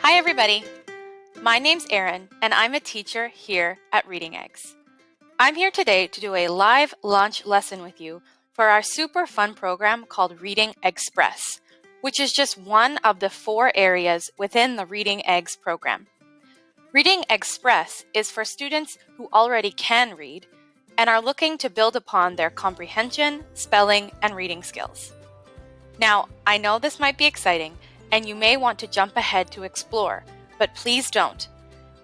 Hi everybody! My name's Erin and I'm a teacher here at Reading Eggs. I'm here today to do a live launch lesson with you for our super fun program called Reading Eggspress, which is just one of the 4 areas within the Reading Eggs program. Reading Eggspress is for students who already can read and are looking to build upon their comprehension, spelling, and reading skills. Now, I know this might be exciting and you may want to jump ahead to explore, but please don't.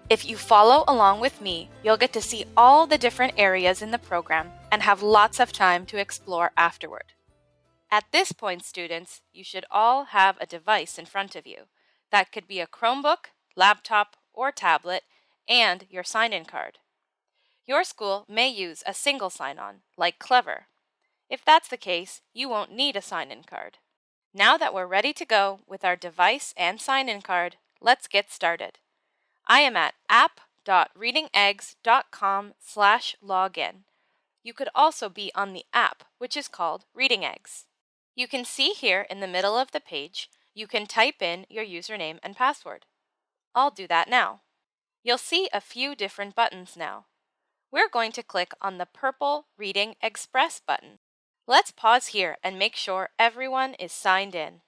If you follow along with me, you'll get to see all the different areas in the program and have lots of time to explore afterward. At this point, students, you should all have a device in front of you. That could be a Chromebook, laptop, or tablet, and your sign-in card. Your school may use a single sign-on, like Clever. If that's the case, you won't need a sign-in card. Now that we're ready to go with our device and sign-in card, let's get started. I am at app.readingeggs.com/login. You could also be on the app, which is called Reading Eggs. You can see here in the middle of the page, you can type in your username and password. I'll do that now. You'll see a few different buttons now. We're going to click on the purple Reading Eggspress button. Let's pause here and make sure everyone is signed in.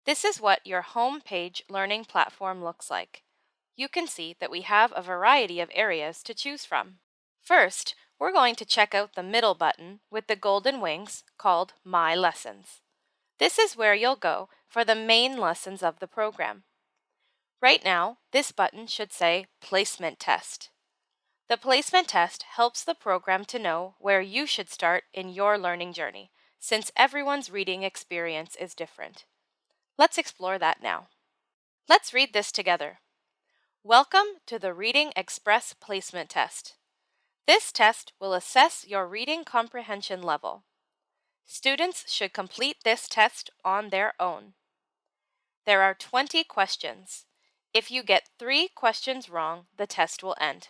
This is what your home page learning platform looks like. You can see that we have a variety of areas to choose from. First, we're going to check out the middle button with the golden wings called My Lessons. This is where you'll go for the main lessons of the program. Right now, this button should say Placement Test. The placement test helps the program to know where you should start in your learning journey, since everyone's reading experience is different. Let's explore that now. Let's read this together. Welcome to the Reading Express Placement Test. This test will assess your reading comprehension level. Students should complete this test on their own. There are 20 questions. If you get 3 questions wrong, the test will end.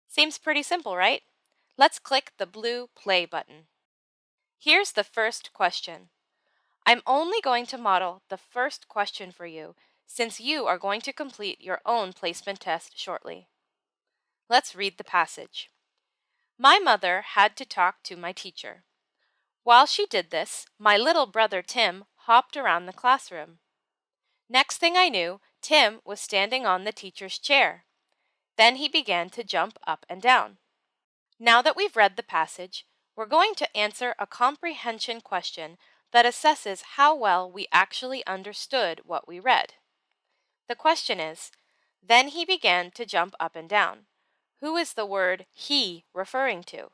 Seems pretty simple, right? Let's click the blue play button. Here's the first question. I'm only going to model the first question for you since you are going to complete your own placement test shortly. Let's read the passage. My mother had to talk to my teacher. While she did this, my little brother Tim hopped around the classroom. Next thing I knew, Tim was standing on the teacher's chair. Then he began to jump up and down. Now that we've read the passage, we're going to answer a comprehension question that assesses how well we actually understood what we read. The question is, then he began to jump up and down. Who is the word he referring to?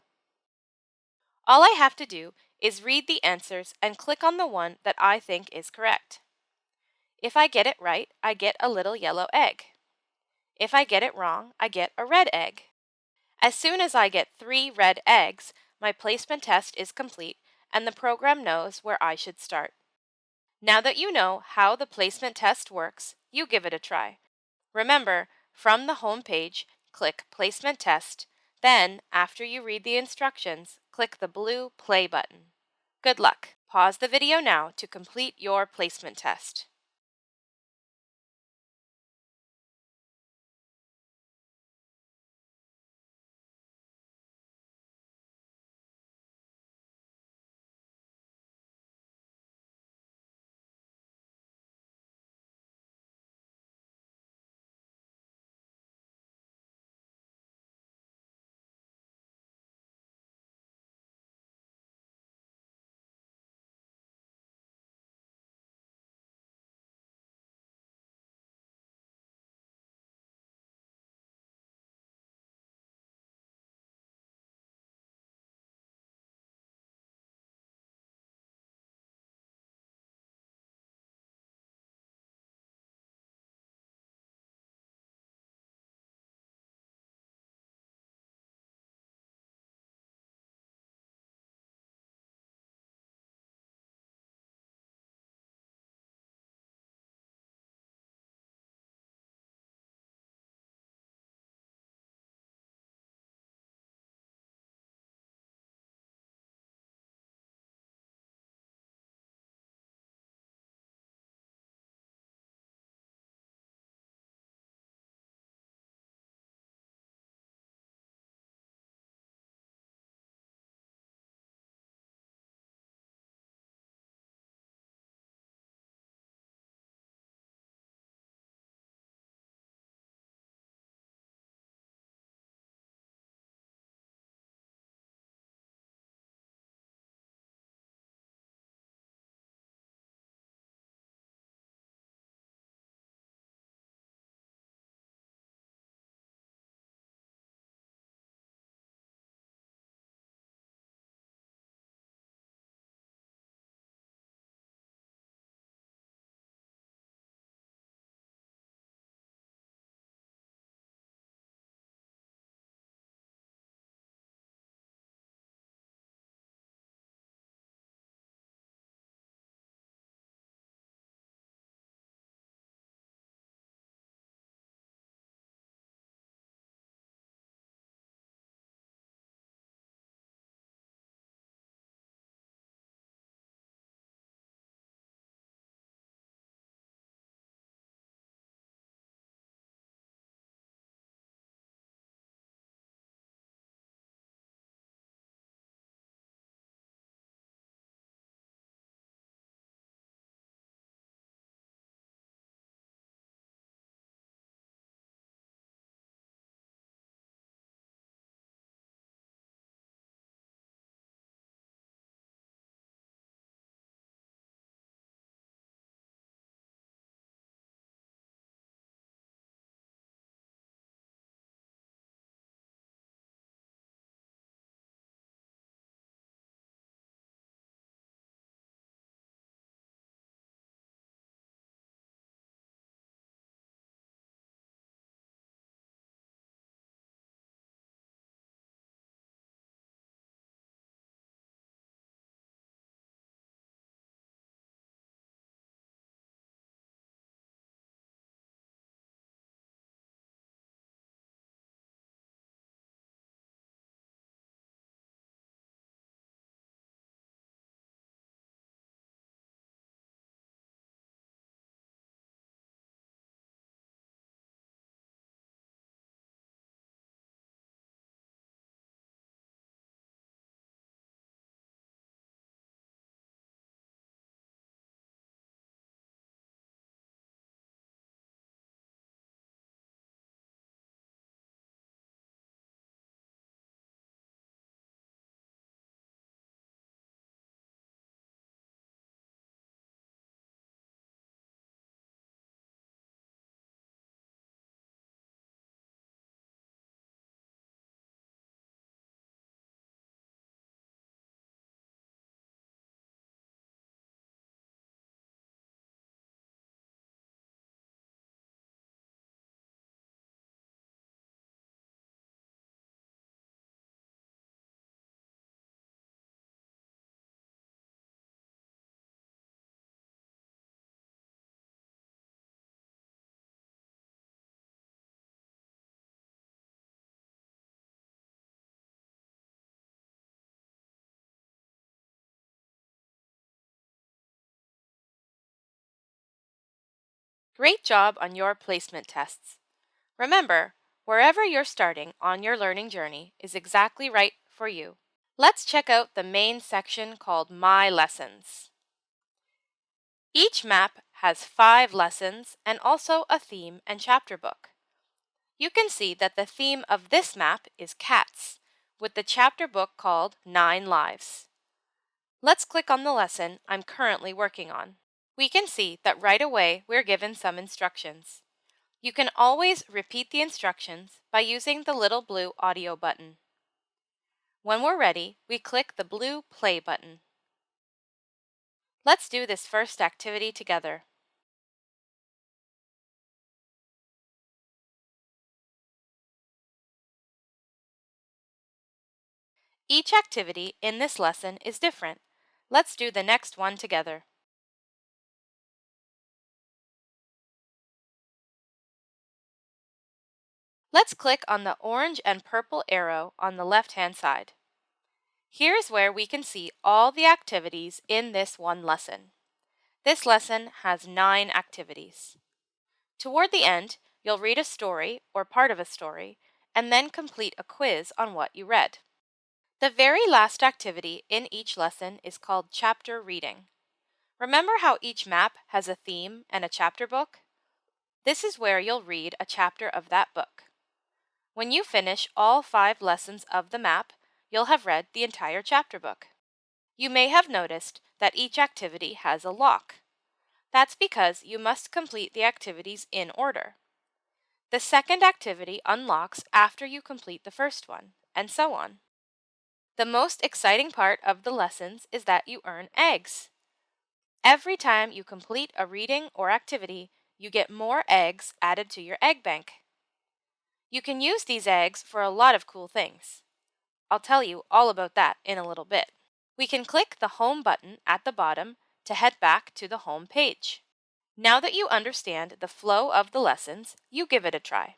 All I have to do is read the answers and click on the one that I think is correct. If I get it right, I get a little yellow egg. If I get it wrong, I get a red egg. As soon as I get 3 red eggs, my placement test is complete and the program knows where I should start. Now that you know how the placement test works, you give it a try. Remember, from the home page, click Placement Test. Then, after you read the instructions, click the blue play button. Good luck. Pause the video now to complete your placement test. Great job on your placement tests. Remember, wherever you're starting on your learning journey is exactly right for you. Let's check out the main section called My Lessons. Each map has 5 lessons and also a theme and chapter book. You can see that the theme of this map is cats, with the chapter book called 9 Lives. Let's click on the lesson I'm currently working on. We can see that right away we're given some instructions. You can always repeat the instructions by using the little blue audio button. When we're ready, we click the blue play button. Let's do this first activity together. Each activity in this lesson is different. Let's do the next one together. Let's click on the orange and purple arrow on the left-hand side. Here's where we can see all the activities in this one lesson. This lesson has 9 activities. Toward the end, you'll read a story or part of a story and then complete a quiz on what you read. The very last activity in each lesson is called chapter reading. Remember how each map has a theme and a chapter book? This is where you'll read a chapter of that book. When you finish all 5 lessons of the map, you'll have read the entire chapter book. You may have noticed that each activity has a lock. That's because you must complete the activities in order. The second activity unlocks after you complete the first one, and so on. The most exciting part of the lessons is that you earn eggs. Every time you complete a reading or activity, you get more eggs added to your egg bank. You can use these eggs for a lot of cool things. I'll tell you all about that in a little bit. We can click the Home button at the bottom to head back to the home page. Now that you understand the flow of the lessons, you give it a try.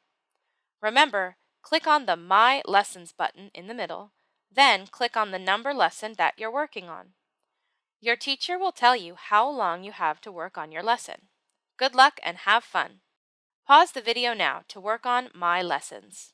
Remember, click on the My Lessons button in the middle, then click on the number lesson that you're working on. Your teacher will tell you how long you have to work on your lesson. Good luck and have fun. Pause the video now to work on My Lessons.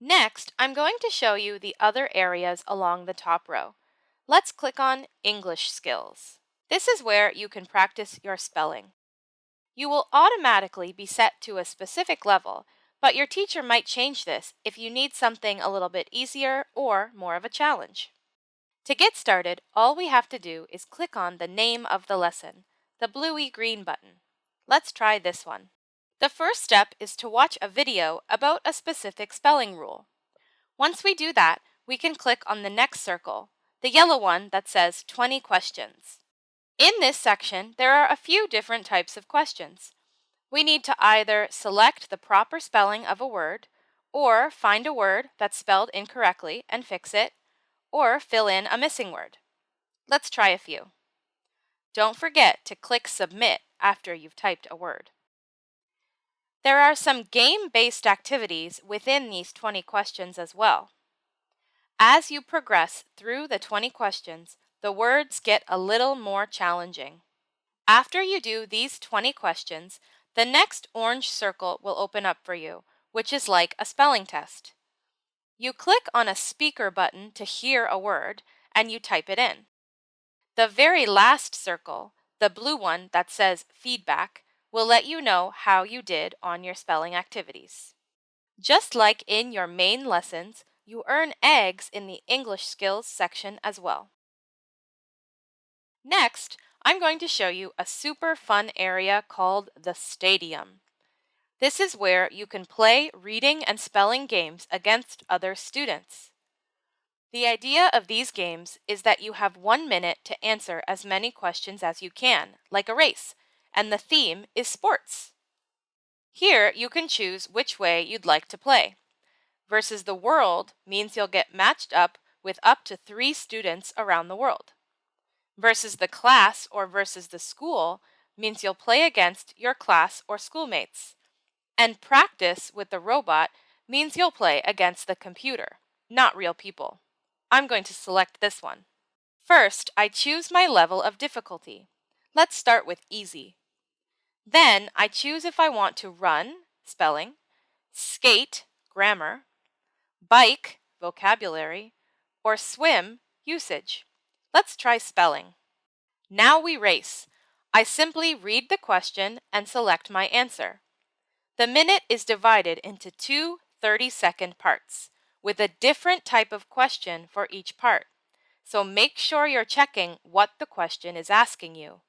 Next, I'm going to show you the other areas along the top row. Let's click on English Skills. This is where you can practice your spelling. You will automatically be set to a specific level, but your teacher might change this if you need something a little bit easier or more of a challenge. To get started, all we have to do is click on the name of the lesson, the bluey green button. Let's try this one. The first step is to watch a video about a specific spelling rule. Once we do that, we can click on the next circle, the yellow one that says 20 questions. In this section, there are a few different types of questions. We need to either select the proper spelling of a word, or find a word that's spelled incorrectly and fix it, or fill in a missing word. Let's try a few. Don't forget to click Submit after you've typed a word. There are some game-based activities within these 20 questions as well. As you progress through the 20 questions, the words get a little more challenging. After you do these 20 questions, the next orange circle will open up for you, which is like a spelling test. You click on a speaker button to hear a word, and you type it in. The very last circle, the blue one that says Feedback, will let you know how you did on your spelling activities. Just like in your main lessons, you earn eggs in the English Skills section as well. Next, I'm going to show you a super fun area called the Stadium. This is where you can play reading and spelling games against other students. The idea of these games is that you have 1 minute to answer as many questions as you can, like a race, and the theme is sports. Here, you can choose which way you'd like to play. Versus the world means you'll get matched up with up to 3 students around the world. Versus the class or versus the school means you'll play against your class or schoolmates. And practice with the robot means you'll play against the computer, not real people. I'm going to select this one. First, I choose my level of difficulty. Let's start with easy. Then I choose if I want to run, spelling, skate, grammar, bike, vocabulary, or swim, usage. Let's try spelling. Now we race. I simply read the question and select my answer. The minute is divided into two 30-second parts, with a different type of question for each part. So make sure you're checking what the question is asking you.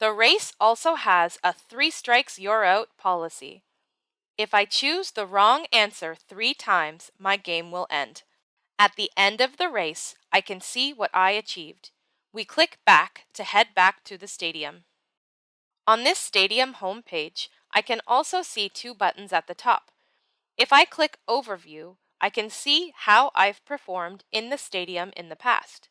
The race also has a 3 strikes you're out policy. If I choose the wrong answer 3 times, my game will end. At the end of the race, I can see what I achieved. We click back to head back to the stadium. On this stadium homepage, I can also see 2 buttons at the top. If I click Overview, I can see how I've performed in the stadium in the past.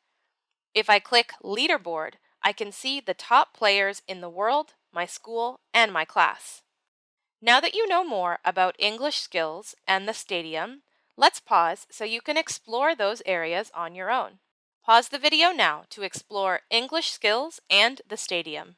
If I click Leaderboard, I can see the top players in the world, my school, and my class. Now that you know more about English skills and the stadium, let's pause so you can explore those areas on your own. Pause the video now to explore English skills and the stadium.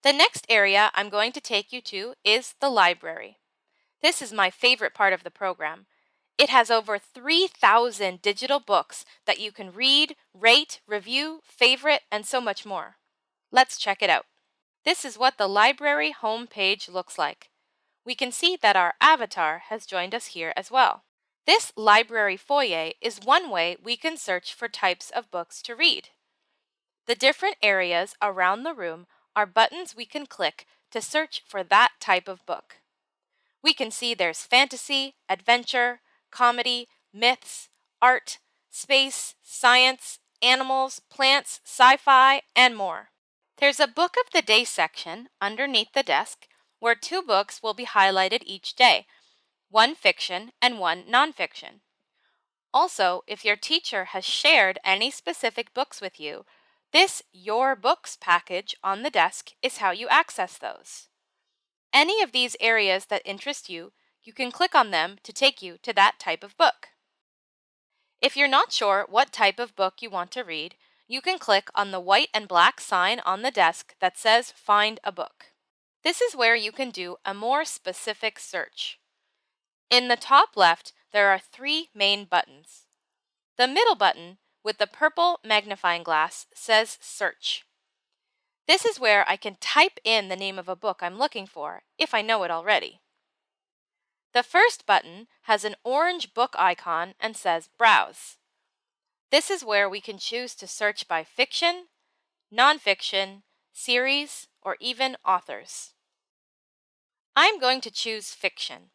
The next area I'm going to take you to is the library. This is my favorite part of the program. It has over 3,000 digital books that you can read, rate, review, favorite, and so much more. Let's check it out. This is what the library homepage looks like. We can see that our avatar has joined us here as well. This library foyer is one way we can search for types of books to read. The different areas around the room are buttons we can click to search for that type of book. We can see there's fantasy, adventure, comedy, myths, art, space, science, animals, plants, sci-fi, and more. There's a Book of the Day section underneath the desk where 2 books will be highlighted each day, one fiction and one nonfiction. Also, if your teacher has shared any specific books with you, this Your Books package on the desk is how you access those. Any of these areas that interest you, you can click on them to take you to that type of book. If you're not sure what type of book you want to read, you can click on the white and black sign on the desk that says Find a Book. This is where you can do a more specific search. In the top left, there are 3 main buttons. The middle button, with the purple magnifying glass, says Search. This is where I can type in the name of a book I'm looking for, if I know it already. The first button has an orange book icon and says Browse. This is where we can choose to search by fiction, nonfiction, series, or even authors. I'm going to choose fiction.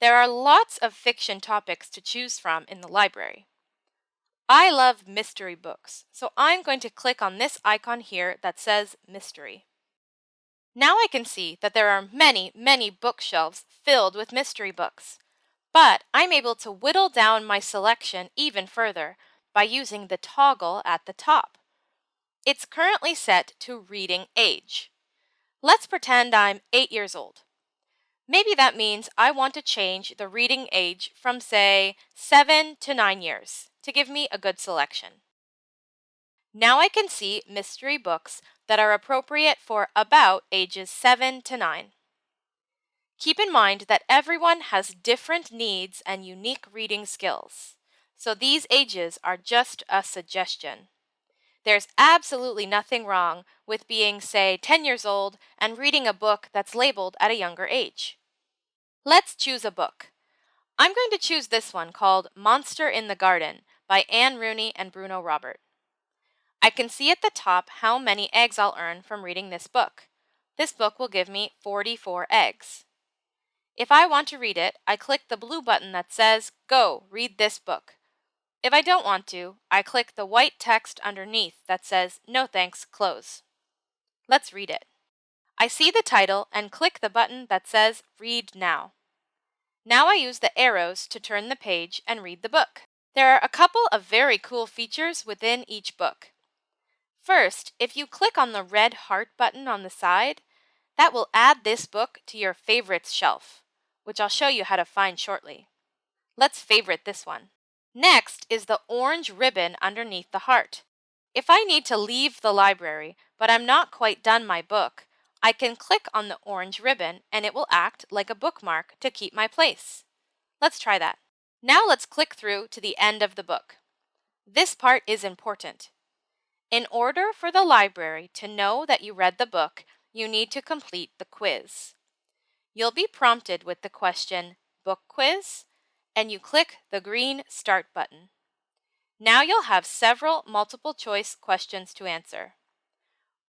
There are lots of fiction topics to choose from in the library. I love mystery books, so I'm going to click on this icon here that says Mystery. Now I can see that there are many bookshelves filled with mystery books, but I'm able to whittle down my selection even further by using the toggle at the top. It's currently set to reading age. Let's pretend I'm 8 years old. Maybe that means I want to change the reading age from, say, 7 to 9 years to give me a good selection. Now I can see mystery books that are appropriate for about ages 7 to 9. Keep in mind that everyone has different needs and unique reading skills, so these ages are just a suggestion. There's absolutely nothing wrong with being, say, 10 years old and reading a book that's labeled at a younger age. Let's choose a book. I'm going to choose this one called Monster in the Garden by Anne Rooney and Bruno Robert. I can see at the top how many eggs I'll earn from reading this book. This book will give me 44 eggs. If I want to read it, I click the blue button that says, Go, read this book. If I don't want to, I click the white text underneath that says, No thanks, close. Let's read it. I see the title and click the button that says Read Now. Now I use the arrows to turn the page and read the book. There are a couple of very cool features within each book. First, if you click on the red heart button on the side, that will add this book to your favorites shelf, which I'll show you how to find shortly. Let's favorite this one. Next is the orange ribbon underneath the heart. If I need to leave the library, but I'm not quite done my book, I can click on the orange ribbon and it will act like a bookmark to keep my place. Let's try that. Now let's click through to the end of the book. This part is important. In order for the library to know that you read the book, you need to complete the quiz. You'll be prompted with the question, Book Quiz, and you click the green Start button. Now you'll have several multiple choice questions to answer.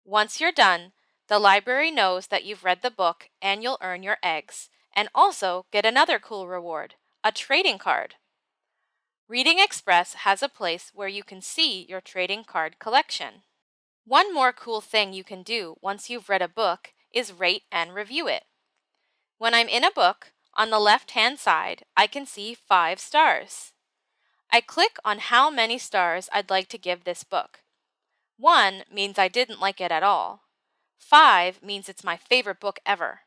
Once you're done, the library knows that you've read the book and you'll earn your eggs, and also get another cool reward, a trading card. Reading Express has a place where you can see your trading card collection. One more cool thing you can do once you've read a book is rate and review it. When I'm in a book, on the left-hand side, I can see 5 stars. I click on how many stars I'd like to give this book. 1 means I didn't like it at all. 5 means it's my favorite book ever.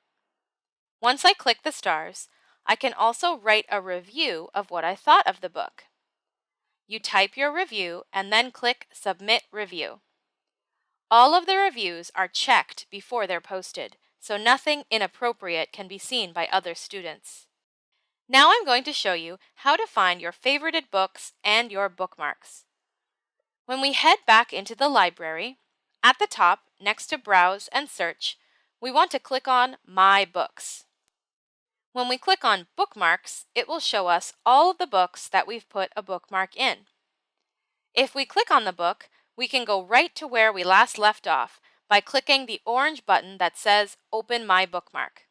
Once I click the stars, I can also write a review of what I thought of the book. You type your review and then click Submit Review. All of the reviews are checked before they're posted, so nothing inappropriate can be seen by other students. Now I'm going to show you how to find your favorited books and your bookmarks. When we head back into the library, at the top, next to Browse and Search, we want to click on My Books. When we click on Bookmarks, it will show us all of the books that we've put a bookmark in. If we click on the book, we can go right to where we last left off by clicking the orange button that says Open My Bookmark.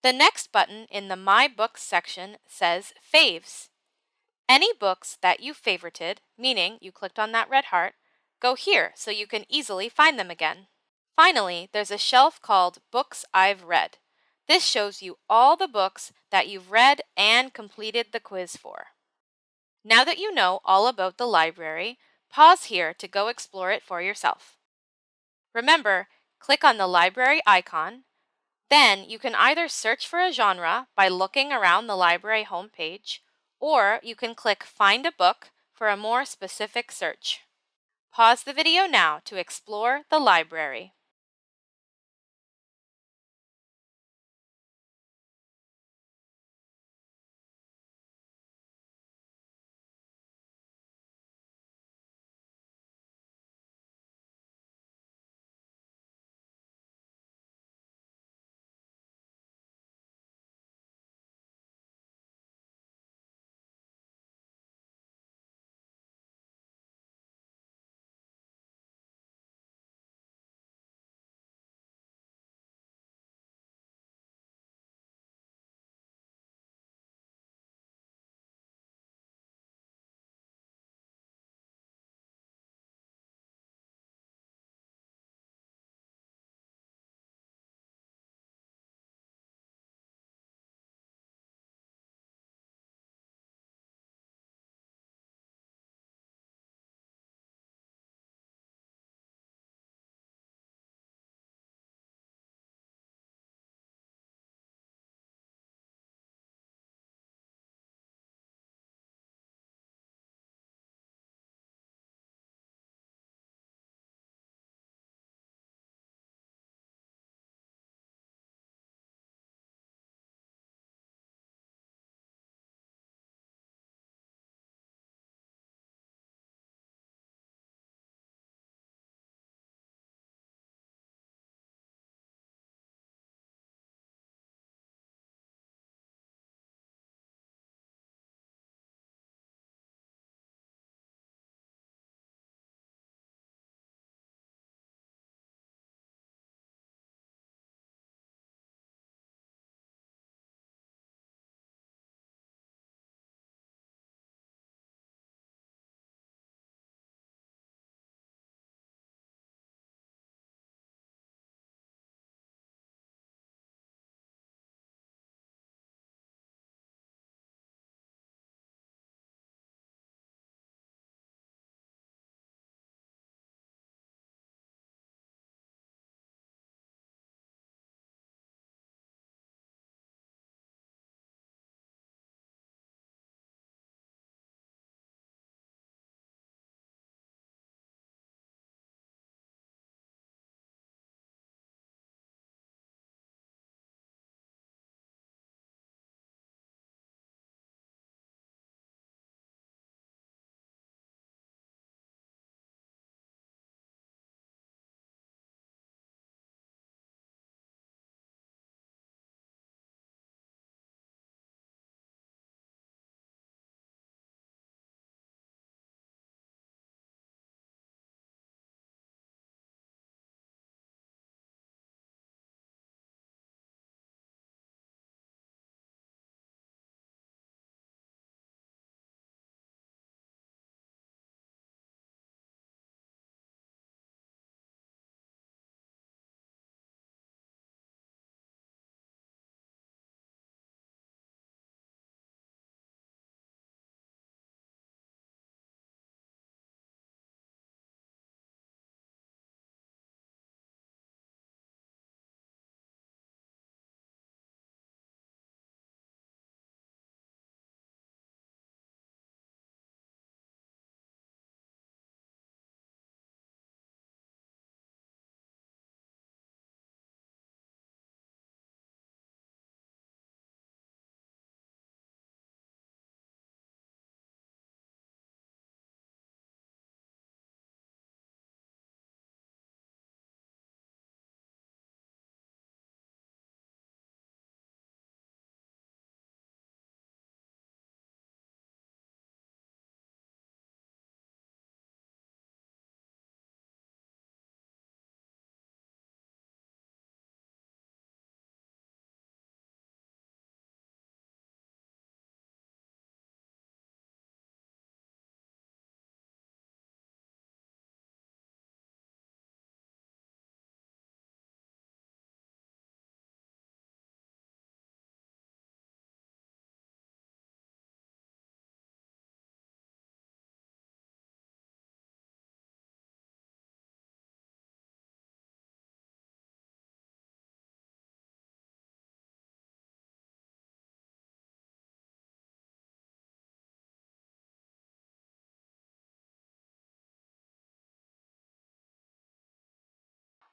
The next button in the My Books section says Faves. Any books that you favorited, meaning you clicked on that red heart, go here so you can easily find them again. Finally, there's a shelf called Books I've Read. This shows you all the books that you've read and completed the quiz for. Now that you know all about the library, pause here to go explore it for yourself. Remember, click on the library icon. Then you can either search for a genre by looking around the library homepage, or you can click Find a Book for a more specific search. Pause the video now to explore the library.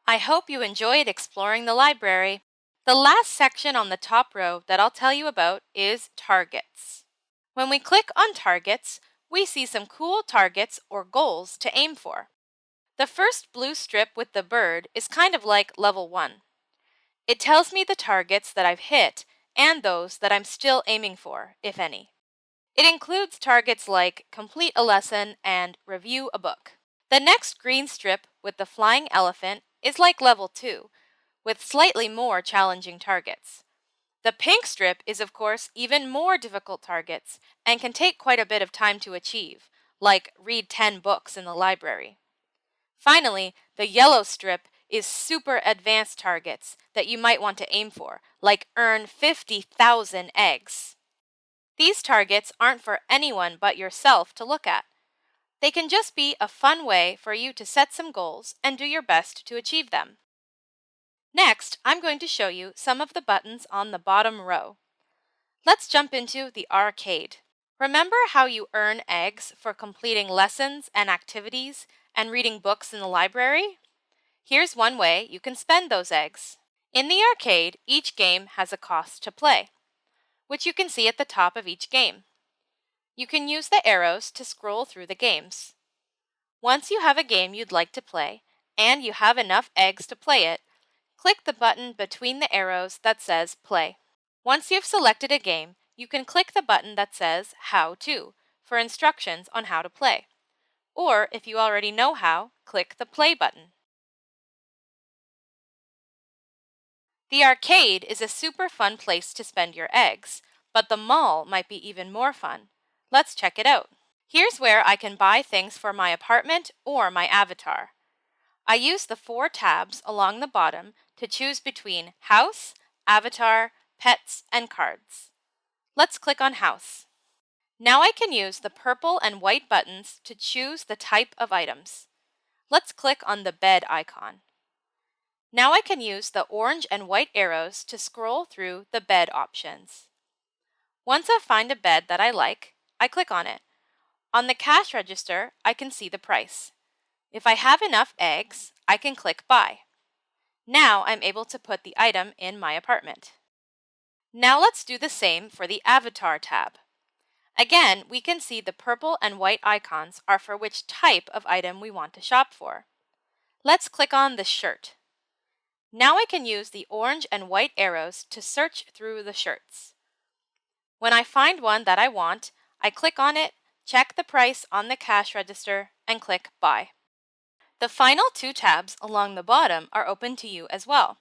I hope you enjoyed exploring the library. The last section on the top row that I'll tell you about is targets. When we click on targets, we see some cool targets or goals to aim for. The first blue strip with the bird is kind of like level 1. It tells me the targets that I've hit and those that I'm still aiming for, if any. It includes targets like complete a lesson and review a book. The next green strip with the flying elephant is like level 2, with slightly more challenging targets. The pink strip is, of course, even more difficult targets and can take quite a bit of time to achieve, like read 10 books in the library. Finally, the yellow strip is super advanced targets that you might want to aim for, like earn 50,000 eggs. These targets aren't for anyone but yourself to look at. They can just be a fun way for you to set some goals and do your best to achieve them. Next, I'm going to show you some of the buttons on the bottom row. Let's jump into the arcade. Remember how you earn eggs for completing lessons and activities and reading books in the library? Here's one way you can spend those eggs. In the arcade, each game has a cost to play, which you can see at the top of each game. You can use the arrows to scroll through the games. Once you have a game you'd like to play, and you have enough eggs to play it, click the button between the arrows that says Play. Once you've selected a game, you can click the button that says How To for instructions on how to play. Or, if you already know how, click the Play button. The arcade is a super fun place to spend your eggs, but the mall might be even more fun. Let's check it out. Here's where I can buy things for my apartment or my avatar. I use the 4 tabs along the bottom to choose between House, Avatar, Pets, and Cards. Let's click on House. Now I can use the purple and white buttons to choose the type of items. Let's click on the bed icon. Now I can use the orange and white arrows to scroll through the bed options. Once I find a bed that I like, I click on it. On the cash register, I can see the price. If I have enough eggs, I can click Buy. Now I'm able to put the item in my apartment. Now let's do the same for the Avatar tab. Again, we can see the purple and white icons are for which type of item we want to shop for. Let's click on the shirt. Now I can use the orange and white arrows to search through the shirts. When I find one that I want, I click on it, check the price on the cash register, and click Buy. The final 2 tabs along the bottom are open to you as well.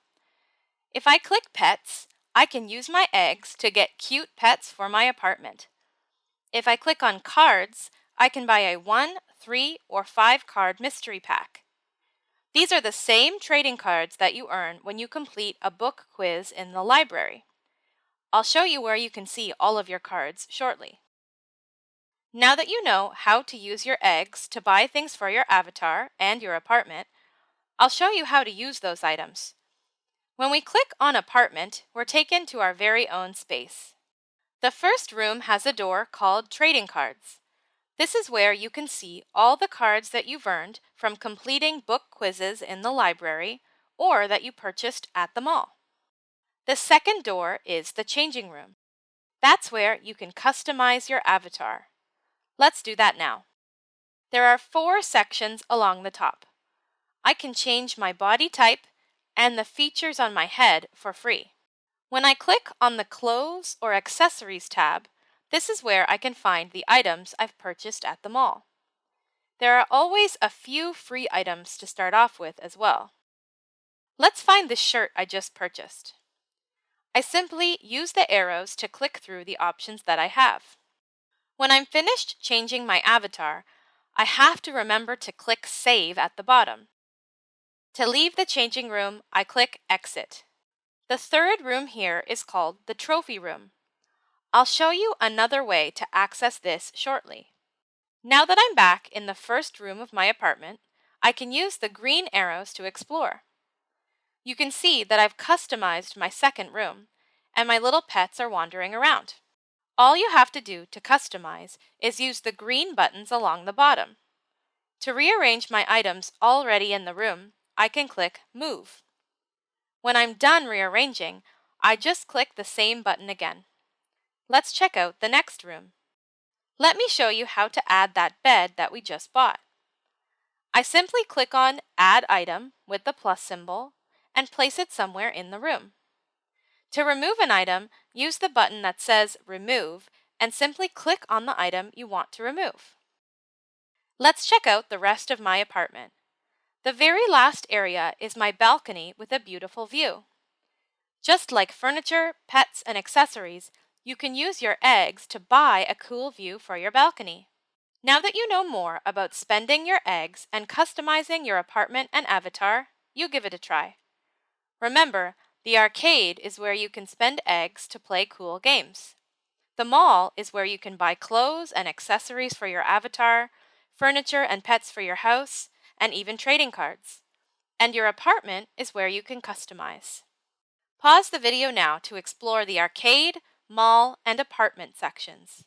If I click Pets, I can use my eggs to get cute pets for my apartment. If I click on Cards, I can buy a 1, 3, or 5 card mystery pack. These are the same trading cards that you earn when you complete a book quiz in the library. I'll show you where you can see all of your cards shortly. Now that you know how to use your eggs to buy things for your avatar and your apartment, I'll show you how to use those items. When we click on Apartment, we're taken to our very own space. The first room has a door called Trading Cards. This is where you can see all the cards that you've earned from completing book quizzes in the library or that you purchased at the mall. The second door is the changing room. That's where you can customize your avatar. Let's do that now. There are 4 sections along the top. I can change my body type and the features on my head for free. When I click on the Clothes or Accessories tab, this is where I can find the items I've purchased at the mall. There are always a few free items to start off with as well. Let's find the shirt I just purchased. I simply use the arrows to click through the options that I have. When I'm finished changing my avatar, I have to remember to click Save at the bottom. To leave the changing room, I click Exit. The third room here is called the Trophy Room. I'll show you another way to access this shortly. Now that I'm back in the first room of my apartment, I can use the green arrows to explore. You can see that I've customized my second room, and my little pets are wandering around. All you have to do to customize is use the green buttons along the bottom. To rearrange my items already in the room, I can click Move. When I'm done rearranging, I just click the same button again. Let's check out the next room. Let me show you how to add that bed that we just bought. I simply click on Add Item with the plus symbol and place it somewhere in the room. To remove an item, use the button that says Remove and simply click on the item you want to remove. Let's check out the rest of my apartment. The very last area is my balcony with a beautiful view. Just like furniture, pets, and accessories, you can use your eggs to buy a cool view for your balcony. Now that you know more about spending your eggs and customizing your apartment and avatar, you give it a try. Remember, the arcade is where you can spend eggs to play cool games. The mall is where you can buy clothes and accessories for your avatar, furniture and pets for your house, and even trading cards. And your apartment is where you can customize. Pause the video now to explore the arcade, mall, and apartment sections.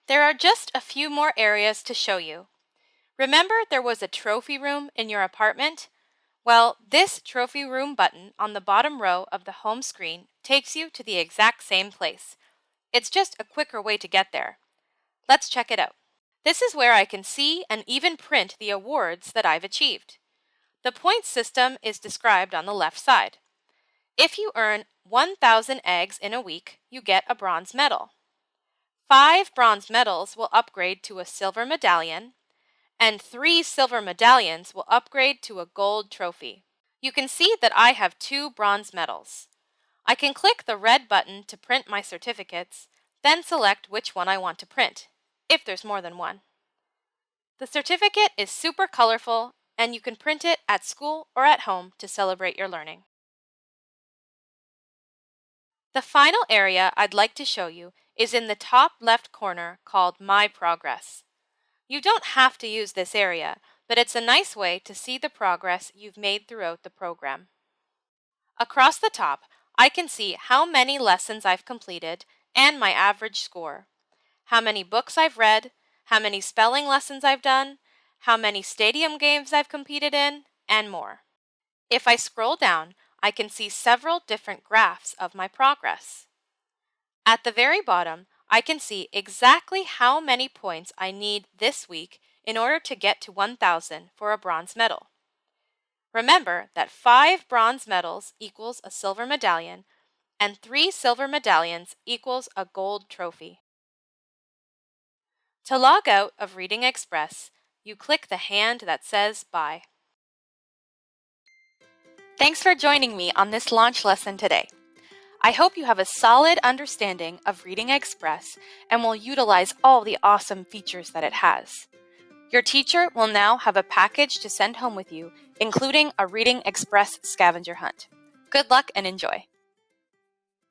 There are just a few more areas to show you. Remember there was a trophy room in your apartment? Well, this trophy room button on the bottom row of the home screen takes you to the exact same place. It's just a quicker way to get there. Let's check it out. This is where I can see and even print the awards that I've achieved. The points system is described on the left side. If you earn 1,000 eggs in a week, you get a bronze medal. 5 bronze medals will upgrade to a silver medallion, and 3 silver medallions will upgrade to a gold trophy. You can see that I have 2 bronze medals. I can click the red button to print my certificates, then select which one I want to print, if there's more than one. The certificate is super colorful, and you can print it at school or at home to celebrate your learning. The final area I'd like to show you is in the top left corner called My Progress. You don't have to use this area, but it's a nice way to see the progress you've made throughout the program. Across the top, I can see how many lessons I've completed and my average score, how many books I've read, how many spelling lessons I've done, how many stadium games I've competed in, and more. If I scroll down, I can see several different graphs of my progress. At the very bottom, I can see exactly how many points I need this week in order to get to 1,000 for a bronze medal. Remember that 5 bronze medals equals a silver medallion, and 3 silver medallions equals a gold trophy. To log out of Reading Express, you click the hand that says Bye. Thanks for joining me on this launch lesson today. I hope you have a solid understanding of Reading Express and will utilize all the awesome features that it has. Your teacher will now have a package to send home with you, including a Reading Express scavenger hunt. Good luck and enjoy!